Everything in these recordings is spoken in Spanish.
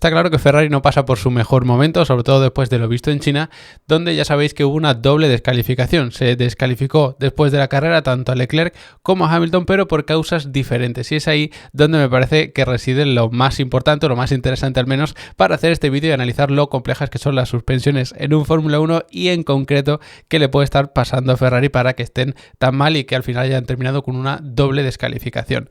Está claro que Ferrari no pasa por su mejor momento, sobre todo después de lo visto en China, donde ya sabéis que hubo una doble descalificación. Se descalificó después de la carrera tanto a Leclerc como a Hamilton, pero por causas diferentes. Y es ahí donde me parece que reside lo más importante, o lo más interesante al menos, para hacer este vídeo y analizar lo complejas que son las suspensiones en un Fórmula 1 y en concreto qué le puede estar pasando a Ferrari para que estén tan mal y que al final hayan terminado con una doble descalificación.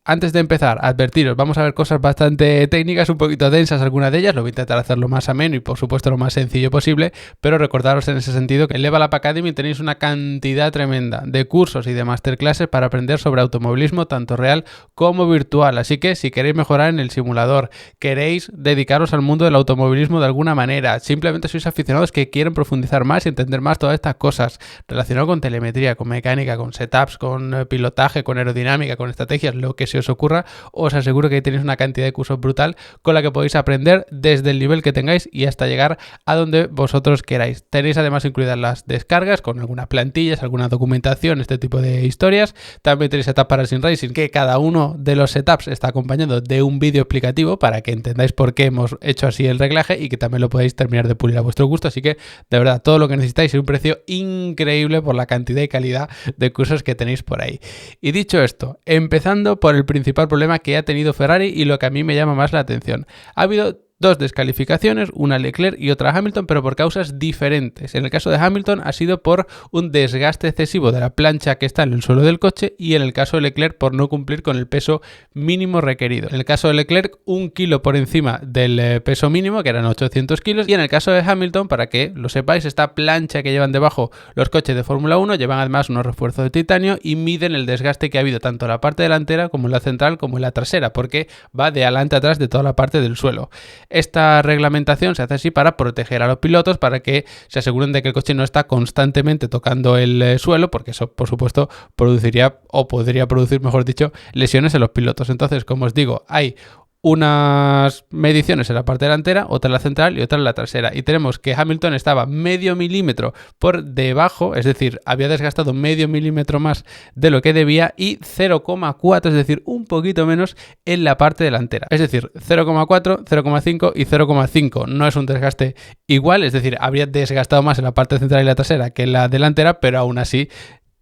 Antes de empezar, advertiros, vamos a ver cosas bastante técnicas, un poquito densas algunas de ellas, lo voy a intentar hacer lo más ameno y por supuesto lo más sencillo posible, pero recordaros en ese sentido que en Level Up Academy tenéis una cantidad tremenda de cursos y de masterclasses para aprender sobre automovilismo tanto real como virtual, así que si queréis mejorar en el simulador, queréis dedicaros al mundo del automovilismo de alguna manera, simplemente sois aficionados que quieren profundizar más y entender más todas estas cosas relacionadas con telemetría, con mecánica, con setups, con pilotaje, con aerodinámica, con estrategias, lo que os ocurra, os aseguro que tenéis una cantidad de cursos brutal con la que podéis aprender desde el nivel que tengáis y hasta llegar a donde vosotros queráis. Tenéis además incluidas las descargas con algunas plantillas, alguna documentación, este tipo de historias. También tenéis setup para Sim Racing, que cada uno de los setups está acompañado de un vídeo explicativo para que entendáis por qué hemos hecho así el reglaje y que también lo podéis terminar de pulir a vuestro gusto. Así que, de verdad, todo lo que necesitáis es un precio increíble por la cantidad y calidad de cursos que tenéis por ahí. Y dicho esto, empezando por el principal problema que ha tenido Ferrari y lo que a mí me llama más la atención. Ha habido dos descalificaciones, una a Leclerc y otra a Hamilton, pero por causas diferentes. En el caso de Hamilton ha sido por un desgaste excesivo de la plancha que está en el suelo del coche y en el caso de Leclerc por no cumplir con el peso mínimo requerido. En el caso de Leclerc, 1 kilo por encima del peso mínimo, que eran 800 kilos, y en el caso de Hamilton, para que lo sepáis, esta plancha que llevan debajo los coches de Fórmula 1 llevan además unos refuerzos de titanio y miden el desgaste que ha habido tanto en la parte delantera como en la central como en la trasera, porque va de adelante a atrás de toda la parte del suelo. Esta reglamentación se hace así para proteger a los pilotos, para que se aseguren de que el coche no está constantemente tocando el suelo, porque eso, por supuesto, produciría o podría producir, mejor dicho, lesiones en los pilotos. Entonces, como os digo, hay unas mediciones en la parte delantera, otra en la central y otra en la trasera. Y tenemos que Hamilton estaba medio milímetro por debajo, es decir, había desgastado medio milímetro más de lo que debía y 0,4, es decir, un poquito menos en la parte delantera. Es decir, 0,4, 0,5 y 0,5. No es un desgaste igual, es decir, habría desgastado más en la parte central y la trasera que en la delantera, pero aún así,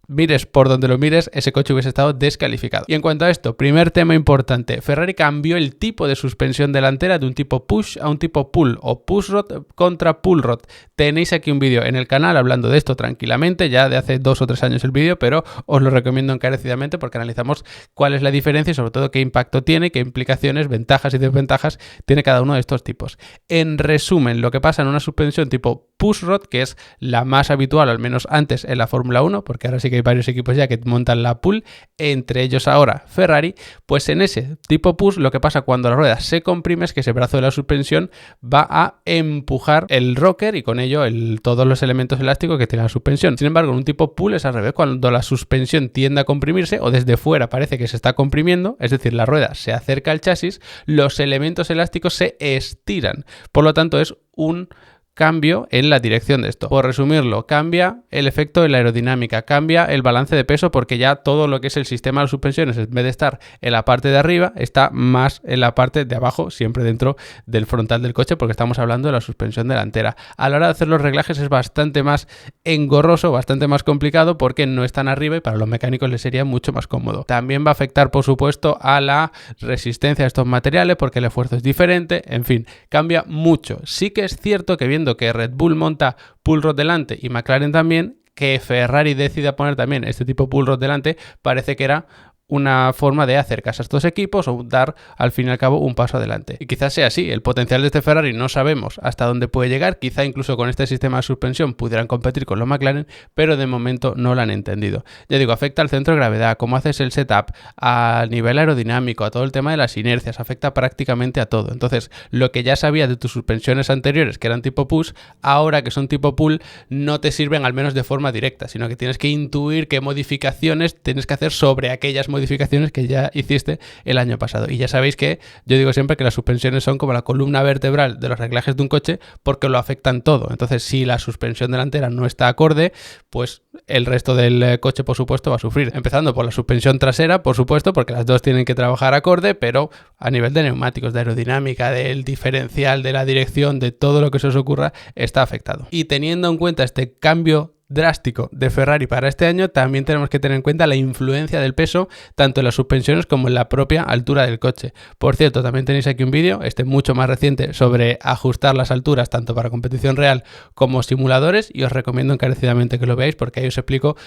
mires por donde lo mires, ese coche hubiese estado descalificado. Y en cuanto a esto, primer tema importante, Ferrari cambió el tipo de suspensión delantera de un tipo push a un tipo pull, o push rod contra pull rod. Tenéis aquí un vídeo en el canal hablando de esto tranquilamente, ya de hace 2 o 3 años el vídeo, pero os lo recomiendo encarecidamente porque analizamos cuál es la diferencia y sobre todo qué impacto tiene, qué implicaciones, ventajas y desventajas tiene cada uno de estos tipos. En resumen, lo que pasa en una suspensión tipo push rod, que es la más habitual, al menos antes en la Fórmula 1, porque ahora sí que hay varios equipos ya que montan la pull, entre ellos ahora Ferrari, pues en ese tipo push lo que pasa cuando la rueda se comprime es que ese brazo de la suspensión va a empujar el rocker y con ello todos los elementos elásticos que tiene la suspensión. Sin embargo, en un tipo pull es al revés, cuando la suspensión tiende a comprimirse o desde fuera parece que se está comprimiendo, es decir, la rueda se acerca al chasis, los elementos elásticos se estiran. Por lo tanto, es un cambio en la dirección de esto. Por resumirlo, cambia el efecto de la aerodinámica, cambia el balance de peso porque ya todo lo que es el sistema de suspensiones, en vez de estar en la parte de arriba, está más en la parte de abajo, siempre dentro del frontal del coche porque estamos hablando de la suspensión delantera. A la hora de hacer los reglajes es bastante más engorroso, bastante más complicado porque no están arriba y para los mecánicos les sería mucho más cómodo. También va a afectar, por supuesto, a la resistencia a estos materiales porque el esfuerzo es diferente, en fin, cambia mucho. Sí que es cierto que viendo que Red Bull monta pull rod delante y McLaren también, que Ferrari decida poner también este tipo pull rod delante, parece que era una forma de acercarse a estos equipos o dar al fin y al cabo un paso adelante. Y quizás sea así, el potencial de este Ferrari no sabemos hasta dónde puede llegar, quizá incluso con este sistema de suspensión pudieran competir con los McLaren, pero de momento no lo han entendido. Ya digo, afecta al centro de gravedad, cómo haces el setup, a nivel aerodinámico, a todo el tema de las inercias, afecta prácticamente a todo. Entonces, lo que ya sabías de tus suspensiones anteriores, que eran tipo push, ahora que son tipo pull, no te sirven al menos de forma directa, sino que tienes que intuir qué modificaciones tienes que hacer sobre aquellas modificaciones que ya hiciste el año pasado. Y ya sabéis que yo digo siempre que las suspensiones son como la columna vertebral de los reglajes de un coche porque lo afectan todo. Entonces, si la suspensión delantera no está acorde, pues el resto del coche, por supuesto, va a sufrir. Empezando por la suspensión trasera, por supuesto, porque las dos tienen que trabajar acorde, pero a nivel de neumáticos, de aerodinámica, del diferencial, de la dirección, de todo lo que se os ocurra, está afectado. Y teniendo en cuenta este cambio drástico de Ferrari para este año, también tenemos que tener en cuenta la influencia del peso tanto en las suspensiones como en la propia altura del coche. Por cierto, también tenéis aquí un vídeo, mucho más reciente, sobre ajustar las alturas tanto para competición real como simuladores, y os recomiendo encarecidamente que lo veáis porque ahí os explico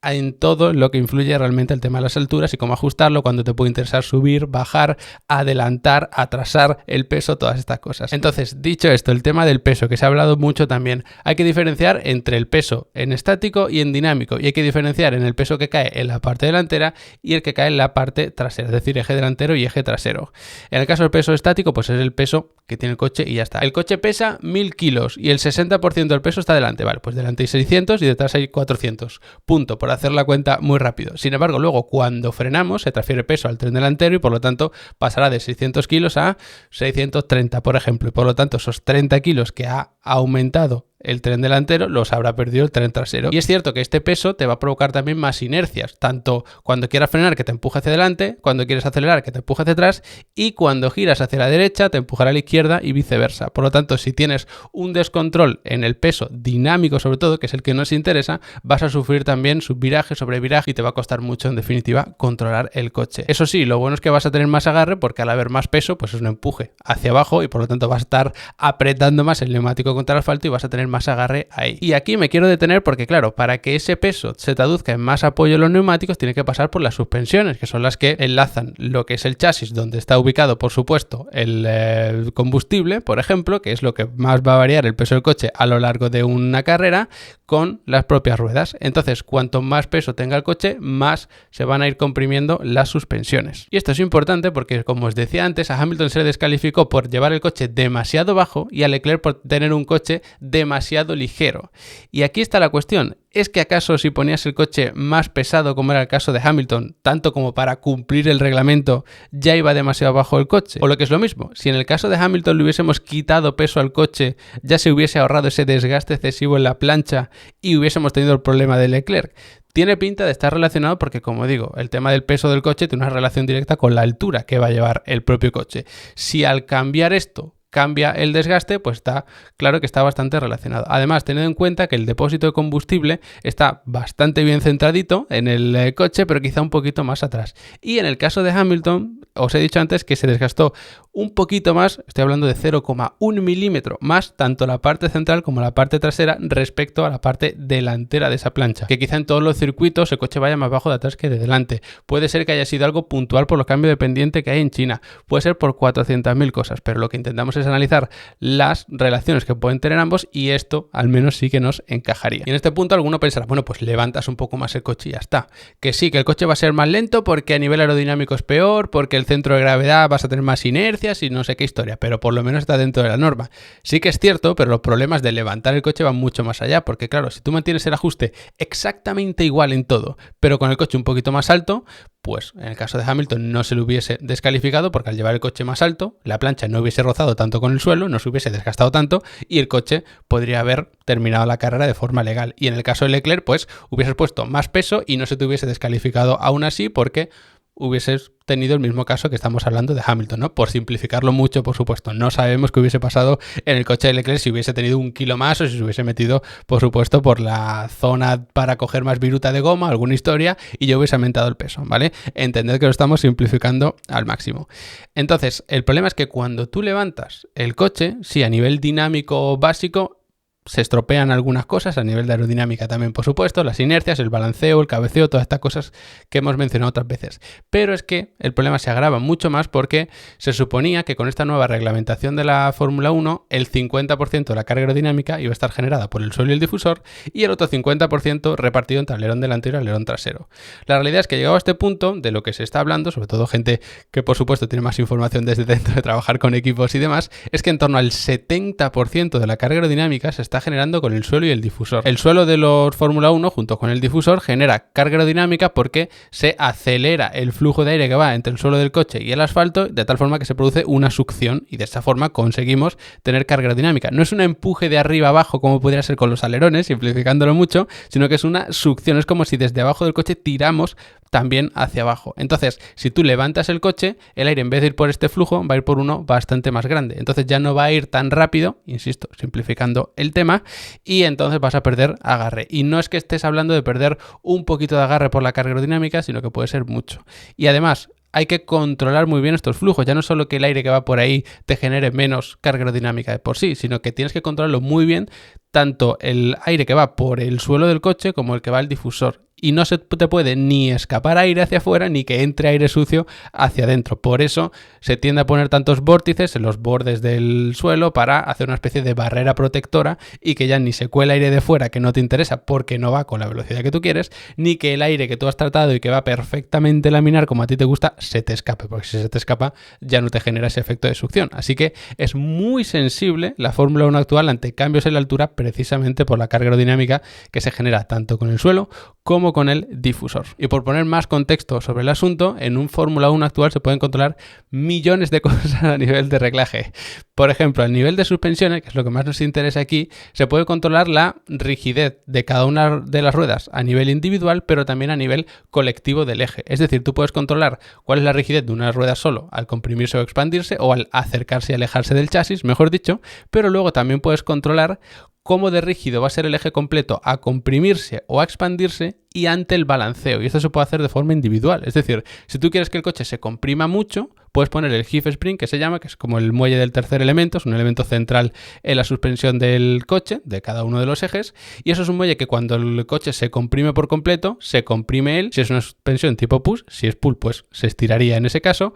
en todo lo que influye realmente el tema de las alturas y cómo ajustarlo, cuando te puede interesar subir, bajar, adelantar, atrasar el peso, todas estas cosas. Entonces, dicho esto, el tema del peso, que se ha hablado mucho también, hay que diferenciar entre el peso en estático y en dinámico, y hay que diferenciar en el peso que cae en la parte delantera y el que cae en la parte trasera, es decir, eje delantero y eje trasero. En el caso del peso estático, pues es el peso que tiene el coche y ya está. El coche pesa 1000 kilos y el 60% del peso está delante, vale, pues delante hay 600 y detrás hay 400, punto, por hacer la cuenta muy rápido. Sin embargo, luego cuando frenamos se transfiere peso al tren delantero y por lo tanto pasará de 600 kilos a 630, por ejemplo, y por lo tanto esos 30 kilos que ha aumentado el tren delantero los habrá perdido el tren trasero. Y es cierto que este peso te va a provocar también más inercias, tanto cuando quieras frenar que te empuje hacia adelante, cuando quieres acelerar que te empuje hacia atrás, y cuando giras hacia la derecha te empujará a la izquierda y viceversa. Por lo tanto, si tienes un descontrol en el peso dinámico, sobre todo, que es el que nos interesa, vas a sufrir también subviraje sobre viraje y te va a costar mucho, en definitiva, controlar el coche. Eso sí, lo bueno es que vas a tener más agarre porque al haber más peso, pues es un empuje hacia abajo y por lo tanto vas a estar apretando más el neumático contra el asfalto y vas a tener más agarre ahí. Y aquí me quiero detener porque, claro, para que ese peso se traduzca en más apoyo en los neumáticos, tiene que pasar por las suspensiones, que son las que enlazan lo que es el chasis, donde está ubicado, por supuesto, el combustible, por ejemplo, que es lo que más va a variar el peso del coche a lo largo de una carrera, con las propias ruedas. Entonces, cuanto más peso tenga el coche, más se van a ir comprimiendo las suspensiones. Y esto es importante porque, como os decía antes, a Hamilton se le descalificó por llevar el coche demasiado bajo y a Leclerc por tener un coche demasiado ligero. Y aquí está la cuestión. ¿Es que acaso si ponías el coche más pesado, como era el caso de Hamilton, tanto como para cumplir el reglamento, ya iba demasiado bajo el coche? O lo que es lo mismo, si en el caso de Hamilton le hubiésemos quitado peso al coche, ya se hubiese ahorrado ese desgaste excesivo en la plancha y hubiésemos tenido el problema de Leclerc. Tiene pinta de estar relacionado porque, como digo, el tema del peso del coche tiene una relación directa con la altura que va a llevar el propio coche. Si al cambiar esto cambia el desgaste, pues está claro que está bastante relacionado. Además, tened en cuenta que el depósito de combustible está bastante bien centradito en el coche, pero quizá un poquito más atrás. Y en el caso de Hamilton, os he dicho antes que se desgastó un poquito más, estoy hablando de 0,1 milímetro más, tanto la parte central como la parte trasera respecto a la parte delantera de esa plancha. Que quizá en todos los circuitos el coche vaya más bajo de atrás que de delante. Puede ser que haya sido algo puntual por los cambios de pendiente que hay en China. Puede ser por 400.000 cosas, pero lo que intentamos es analizar las relaciones que pueden tener ambos y esto al menos sí que nos encajaría. Y en este punto alguno pensará, bueno, pues levantas un poco más el coche y ya está. Que sí, que el coche va a ser más lento porque a nivel aerodinámico es peor, porque el centro de gravedad vas a tener más inercias y no sé qué historia, pero por lo menos está dentro de la norma. Sí que es cierto, pero los problemas de levantar el coche van mucho más allá, porque claro, si tú mantienes el ajuste exactamente igual en todo, pero con el coche un poquito más alto, pues en el caso de Hamilton no se le hubiese descalificado porque al llevar el coche más alto, la plancha no hubiese rozado tanto con el suelo, no se hubiese desgastado tanto y el coche podría haber terminado la carrera de forma legal. Y en el caso de Leclerc, pues hubieses puesto más peso y no se te hubiese descalificado aún así porque hubieses tenido el mismo caso que estamos hablando de Hamilton, ¿no? Por simplificarlo mucho, por supuesto. No sabemos qué hubiese pasado en el coche de Leclerc si hubiese tenido 1 kilo más o si se hubiese metido, por supuesto, por la zona para coger más viruta de goma, alguna historia, y yo hubiese aumentado el peso, ¿vale? Entended que lo estamos simplificando al máximo. Entonces, el problema es que cuando tú levantas el coche, sí, a nivel dinámico básico, se estropean algunas cosas, a nivel de aerodinámica también, por supuesto, las inercias, el balanceo, el cabeceo, todas estas cosas que hemos mencionado otras veces. Pero es que el problema se agrava mucho más porque se suponía que con esta nueva reglamentación de la Fórmula 1, el 50% de la carga aerodinámica iba a estar generada por el suelo y el difusor y el otro 50% repartido entre alerón delantero y alerón trasero. La realidad es que llegado a este punto, de lo que se está hablando, sobre todo gente que por supuesto tiene más información desde dentro de trabajar con equipos y demás, es que en torno al 70% de la carga aerodinámica se está está generando con el suelo y el difusor. El suelo de los Fórmula 1 junto con el difusor genera carga aerodinámica porque se acelera el flujo de aire que va entre el suelo del coche y el asfalto de tal forma que se produce una succión y de esta forma conseguimos tener carga aerodinámica. No es un empuje de arriba abajo como podría ser con los alerones, simplificándolo mucho, sino que es una succión. Es como si desde abajo del coche tiramos también hacia abajo. Entonces, si tú levantas el coche, el aire en vez de ir por este flujo, va a ir por uno bastante más grande. Entonces ya no va a ir tan rápido, insisto, simplificando el tema, y entonces vas a perder agarre. Y no es que estés hablando de perder un poquito de agarre por la carga aerodinámica, sino que puede ser mucho. Y además, hay que controlar muy bien estos flujos. Ya no solo que el aire que va por ahí te genere menos carga aerodinámica de por sí, sino que tienes que controlarlo muy bien, tanto el aire que va por el suelo del coche como el que va al difusor. Y no se te puede ni escapar aire hacia afuera ni que entre aire sucio hacia adentro. Por eso se tiende a poner tantos vórtices en los bordes del suelo para hacer una especie de barrera protectora y que ya ni se cuela aire de fuera que no te interesa porque no va con la velocidad que tú quieres, ni que el aire que tú has tratado y que va perfectamente laminar como a ti te gusta se te escape, porque si se te escapa ya no te genera ese efecto de succión. Así que es muy sensible la Fórmula 1 actual ante cambios en la altura precisamente por la carga aerodinámica que se genera tanto con el suelo como con el difusor. Y por poner más contexto sobre el asunto, en un Fórmula 1 actual se pueden controlar millones de cosas a nivel de reglaje. Por ejemplo, a nivel de suspensiones, que es lo que más nos interesa aquí, se puede controlar la rigidez de cada una de las ruedas a nivel individual, pero también a nivel colectivo del eje. Es decir, tú puedes controlar cuál es la rigidez de una rueda solo al comprimirse o expandirse o al acercarse y alejarse del chasis, mejor dicho, pero luego también puedes controlar cómo de rígido va a ser el eje completo a comprimirse o a expandirse y ante el balanceo. Y esto se puede hacer de forma individual. Es decir, si tú quieres que el coche se comprima mucho, puedes poner el hip spring, que se llama, que es como el muelle del tercer elemento, es un elemento central en la suspensión del coche, de cada uno de los ejes, y eso es un muelle que cuando el coche se comprime por completo, se comprime él. Si es una suspensión tipo push, si es pull, pues se estiraría en ese caso,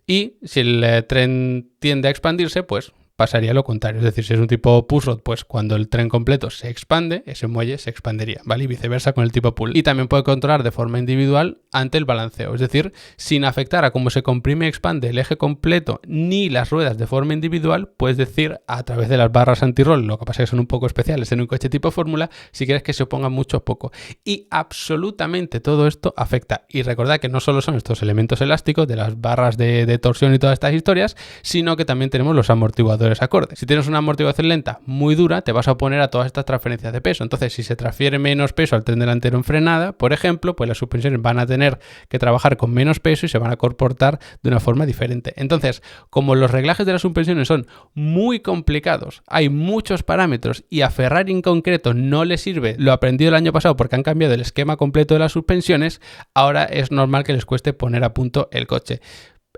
y si el tren tiende a expandirse, pues pasaría lo contrario. Es decir, si es un tipo push rod, pues cuando el tren completo se expande, ese muelle se expandería, ¿vale? Y viceversa con el tipo pull. Y también puede controlar de forma individual ante el balanceo, es decir, sin afectar a cómo se comprime y expande el eje completo ni las ruedas de forma individual, puedes decir a través de las barras anti-roll, lo que pasa es que son un poco especiales en un coche tipo fórmula, si quieres que se opongan mucho o poco. Y absolutamente todo esto afecta. Y recordad que no solo son estos elementos elásticos de las barras de torsión y todas estas historias, sino que también tenemos los amortiguadores acordes. Si tienes una amortiguación lenta muy dura, te vas a oponer a todas estas transferencias de peso. Entonces, si se transfiere menos peso al tren delantero en frenada, por ejemplo, pues las suspensiones van a tener que trabajar con menos peso y se van a comportar de una forma diferente. Entonces, como los reglajes de las suspensiones son muy complicados, hay muchos parámetros y a Ferrari en concreto no le sirve lo aprendido el año pasado porque han cambiado el esquema completo de las suspensiones, ahora es normal que les cueste poner a punto el coche.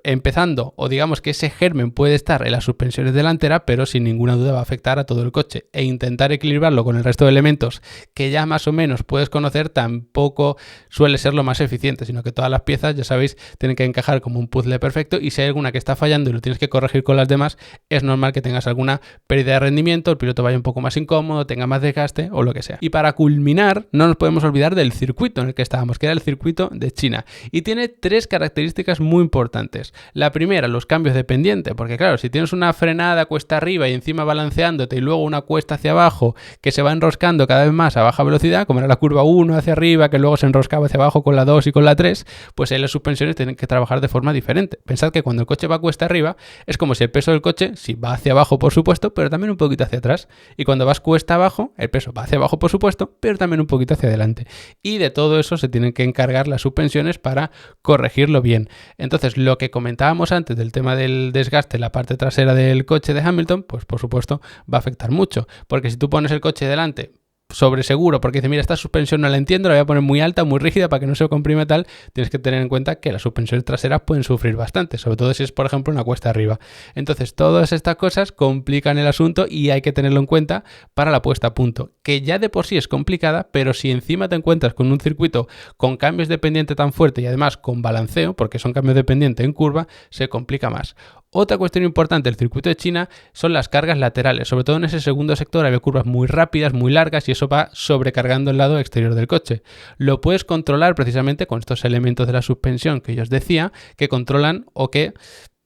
Empezando, o digamos que ese germen puede estar en las suspensiones delanteras, pero sin ninguna duda va a afectar a todo el coche, e intentar equilibrarlo con el resto de elementos que ya más o menos puedes conocer tampoco suele ser lo más eficiente, sino que todas las piezas, ya sabéis, tienen que encajar como un puzzle perfecto, y si hay alguna que está fallando y lo tienes que corregir con las demás, es normal que tengas alguna pérdida de rendimiento, el piloto vaya un poco más incómodo, tenga más desgaste o lo que sea. Y para culminar, no nos podemos olvidar del circuito en el que estábamos, que era el circuito de China, y tiene tres características muy importantes. La primera, los cambios de pendiente, porque claro, si tienes una frenada cuesta arriba y encima balanceándote y luego una cuesta hacia abajo que se va enroscando cada vez más a baja velocidad, como era la curva 1 hacia arriba que luego se enroscaba hacia abajo con la 2 y con la 3, pues ahí las suspensiones tienen que trabajar de forma diferente. Pensad que cuando el coche va cuesta arriba es como si el peso del coche, si va hacia abajo por supuesto, pero también un poquito hacia atrás, y cuando vas cuesta abajo, el peso va hacia abajo por supuesto, pero también un poquito hacia adelante, y de todo eso se tienen que encargar las suspensiones para corregirlo bien. Entonces, lo que comentábamos antes del tema del desgaste en la parte trasera del coche de Hamilton, pues por supuesto va a afectar mucho, porque si tú pones el coche delante sobre seguro, porque dice, mira, esta suspensión no la entiendo, la voy a poner muy alta, muy rígida para que no se comprime tal, tienes que tener en cuenta que las suspensiones traseras pueden sufrir bastante, sobre todo si es, por ejemplo, una cuesta arriba. Entonces, todas estas cosas complican el asunto y hay que tenerlo en cuenta para la puesta a punto, que ya de por sí es complicada, pero si encima te encuentras con un circuito con cambios de pendiente tan fuerte y además con balanceo, porque son cambios de pendiente en curva, se complica más. Otra cuestión importante del circuito de China son las cargas laterales, sobre todo en ese segundo sector hay curvas muy rápidas, muy largas, y eso va sobrecargando el lado exterior del coche. Lo puedes controlar precisamente con estos elementos de la suspensión que yo os decía, que controlan o que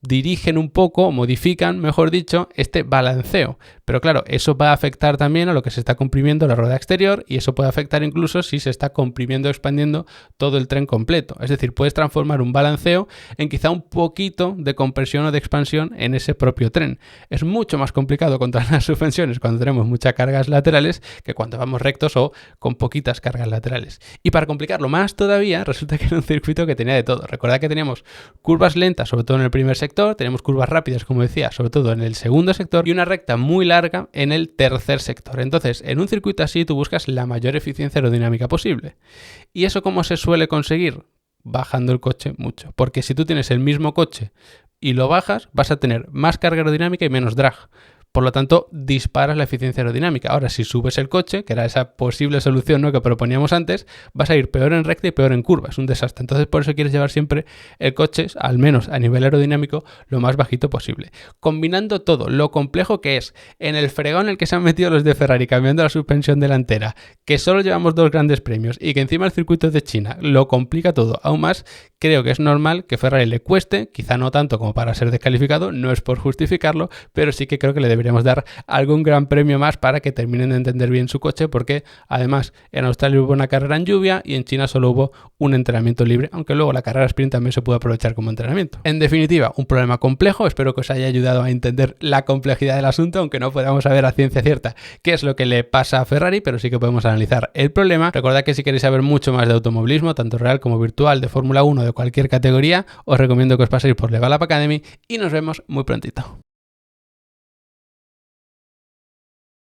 dirigen un poco, o modifican, mejor dicho, este balanceo. Pero claro, eso va a afectar también a lo que se está comprimiendo la rueda exterior y eso puede afectar incluso si se está comprimiendo o expandiendo todo el tren completo. Es decir, puedes transformar un balanceo en quizá un poquito de compresión o de expansión en ese propio tren. Es mucho más complicado controlar las suspensiones cuando tenemos muchas cargas laterales que cuando vamos rectos o con poquitas cargas laterales. Y para complicarlo más todavía, resulta que era un circuito que tenía de todo. Recordad que teníamos curvas lentas, sobre todo en el primer sector, teníamos curvas rápidas, como decía, sobre todo en el segundo sector, y una recta muy larga en el tercer sector. Entonces, en un circuito así tú buscas la mayor eficiencia aerodinámica posible. ¿Y eso cómo se suele conseguir? Bajando el coche mucho. Porque si tú tienes el mismo coche y lo bajas, vas a tener más carga aerodinámica y menos drag. Por lo tanto, disparas la eficiencia aerodinámica. Ahora, si subes el coche, que era esa posible solución, ¿no?, que proponíamos antes, vas a ir peor en recta y peor en curva. Es un desastre. Entonces, por eso quieres llevar siempre el coche, al menos a nivel aerodinámico, lo más bajito posible. Combinando todo, lo complejo que es, en el fregón en el que se han metido los de Ferrari, cambiando la suspensión delantera, que solo llevamos 2 grandes premios y que encima el circuito de China lo complica todo aún más, creo que es normal que Ferrari le cueste, quizá no tanto como para ser descalificado, no es por justificarlo, pero sí que creo que le deberíamos dar algún gran premio más para que terminen de entender bien su coche, porque además en Australia hubo una carrera en lluvia y en China solo hubo un entrenamiento libre, aunque luego la carrera sprint también se puede aprovechar como entrenamiento. En definitiva, un problema complejo, espero que os haya ayudado a entender la complejidad del asunto, aunque no podamos saber a ciencia cierta qué es lo que le pasa a Ferrari, pero sí que podemos analizar el problema. Recordad que si queréis saber mucho más de automovilismo, tanto real como virtual, de Fórmula 1, de cualquier categoría, os recomiendo que os paséis por Level Up Academy y nos vemos muy prontito.